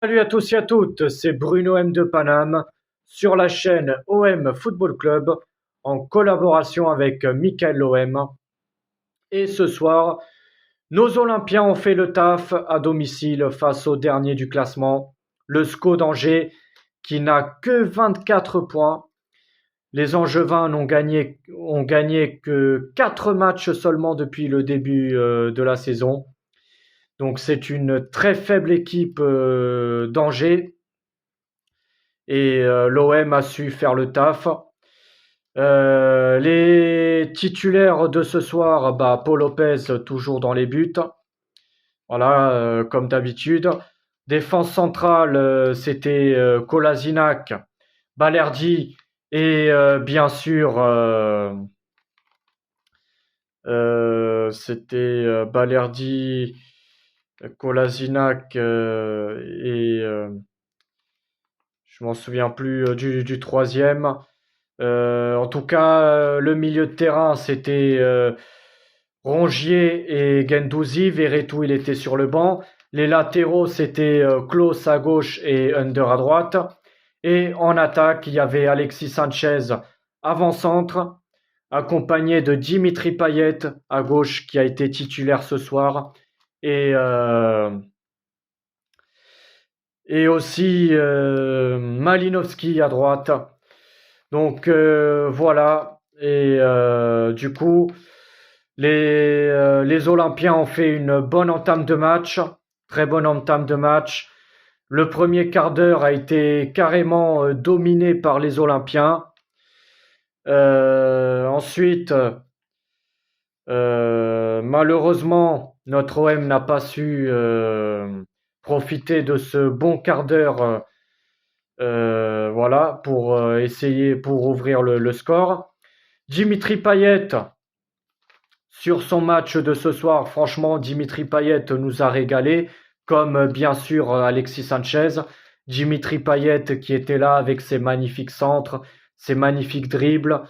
Salut à tous et à toutes, c'est Bruno M de Paname sur la chaîne OM Football Club en collaboration avec Michael OM. Et ce soir, nos Olympiens ont fait le taf à domicile face au dernier du classement, le SCO d'Angers, qui n'a que 24 points. Les Angevins ont gagné que 4 matchs seulement depuis le début de la saison. Donc c'est une très faible équipe d'Angers et l'OM a su faire le taf. Les titulaires de ce soir, Paul Lopez toujours dans les buts, voilà, comme d'habitude. Défense centrale, c'était Kolasinac, Balerdi et bien sûr c'était Balerdi, Kolasinac et je m'en souviens plus du troisième. En tout cas, le milieu de terrain, c'était Rongier et Guendouzi. Verretou, il était sur le banc. Les latéraux, c'était Klose à gauche et Under à droite. Et en attaque, il y avait Alexis Sanchez avant-centre, accompagné de Dimitri Payet à gauche, qui a été titulaire ce soir. Et, euh, et aussi Malinowski à droite. Donc voilà, et du coup, les Olympiens ont fait une bonne entame de match, très bonne entame de match. Le premier quart d'heure a été carrément dominé par les Olympiens. Ensuite, malheureusement, notre OM n'a pas su profiter de ce bon quart d'heure. Voilà, pour essayer, pour ouvrir le score. Dimitri Payet, sur son match de ce soir, franchement, Dimitri Payet nous a régalé, comme bien sûr Alexis Sanchez. Dimitri Payet qui était là avec ses magnifiques centres, ses magnifiques dribbles,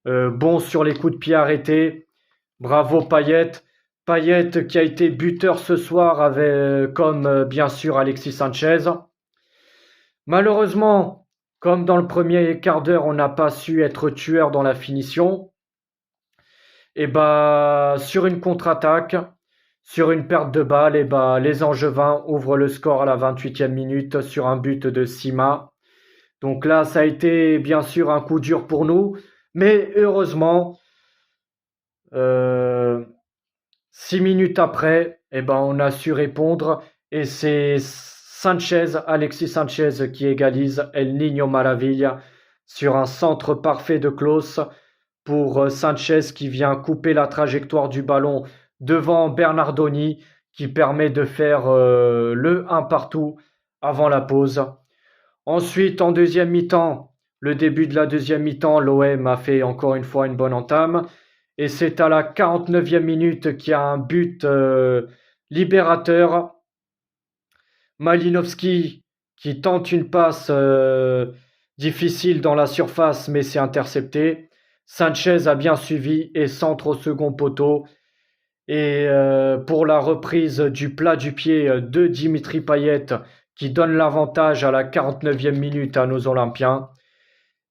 bon sur les coups de pied arrêtés. Bravo Payet. Payet qui a été buteur ce soir, avec, comme bien sûr Alexis Sanchez. Malheureusement, comme dans le premier quart d'heure, on n'a pas su être tueur dans la finition, et sur une contre-attaque, sur une perte de balle, les Angevins ouvrent le score à la 28e minute sur un but de Sima. Donc là, ça a été bien sûr un coup dur pour nous, mais heureusement, 6 minutes après, on a su répondre et c'est Alexis Sanchez qui égalise El Niño Maravilla sur un centre parfait de Klose pour Sanchez qui vient couper la trajectoire du ballon devant Bernardoni qui permet de faire le 1 partout avant la pause. Ensuite, en deuxième mi-temps, le début de la deuxième mi-temps, l'OM a fait encore une fois une bonne entame. Et c'est à la 49e minute qu'il y a un but libérateur. Malinowski qui tente une passe difficile dans la surface, mais c'est intercepté. Sanchez a bien suivi et centre au second poteau. Et pour la reprise du plat du pied de Dimitri Payet, qui donne l'avantage à la 49e minute à nos Olympiens.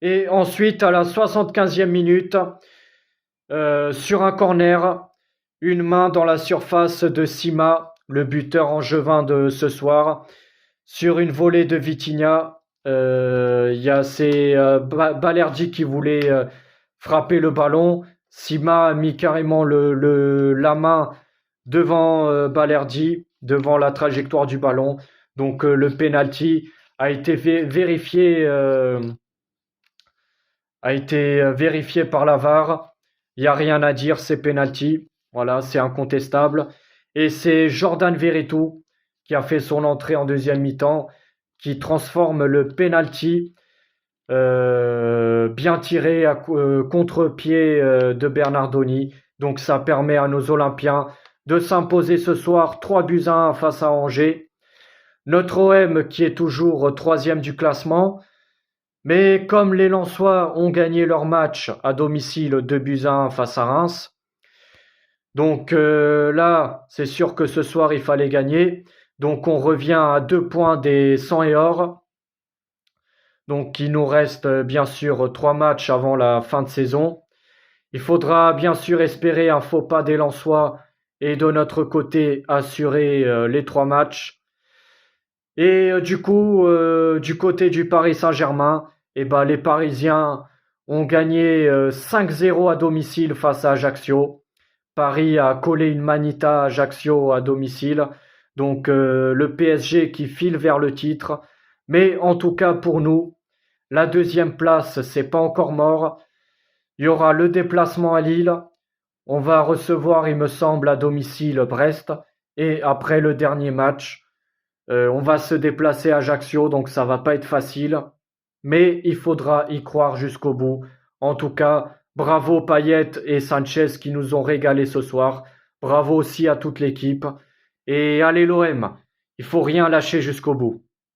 Et ensuite, à la 75e minute, sur un corner, une main dans la surface de Sima, le buteur angevin de ce soir. Sur une volée de Vitinha, il y a Balerdi qui voulait frapper le ballon. Sima a mis carrément la main devant Balerdi, devant la trajectoire du ballon. Donc le penalty a été vérifié par la VAR. Il n'y a rien à dire, c'est penalty. Voilà, c'est incontestable. Et c'est Jordan Verretou qui a fait son entrée en deuxième mi-temps, qui transforme le penalty bien tiré à contre-pied de Bernardoni. Donc ça permet à nos Olympiens de s'imposer ce soir 3-1 face à Angers. Notre OM qui est toujours troisième du classement. Mais comme les Lensois ont gagné leur match à domicile 2-1 face à Reims, donc là, c'est sûr que ce soir, il fallait gagner. Donc on revient à 2 points des 100 et or. Donc il nous reste bien sûr 3 matchs avant la fin de saison. Il faudra bien sûr espérer un faux pas des Lensois et de notre côté assurer les 3 matchs. Et du coup, du côté du Paris Saint-Germain, eh ben, les Parisiens ont gagné 5-0 à domicile face à Ajaccio. Paris a collé une manita à Ajaccio à domicile. Donc le PSG qui file vers le titre. Mais en tout cas pour nous, la deuxième place, c'est pas encore mort. Il y aura le déplacement à Lille. On va recevoir, il me semble, à domicile Brest. Et après le dernier match, on va se déplacer à Ajaccio, donc ça va pas être facile. Mais il faudra y croire jusqu'au bout. En tout cas, bravo Payet et Sanchez qui nous ont régalé ce soir. Bravo aussi à toute l'équipe. Et allez l'OM, il faut rien lâcher jusqu'au bout.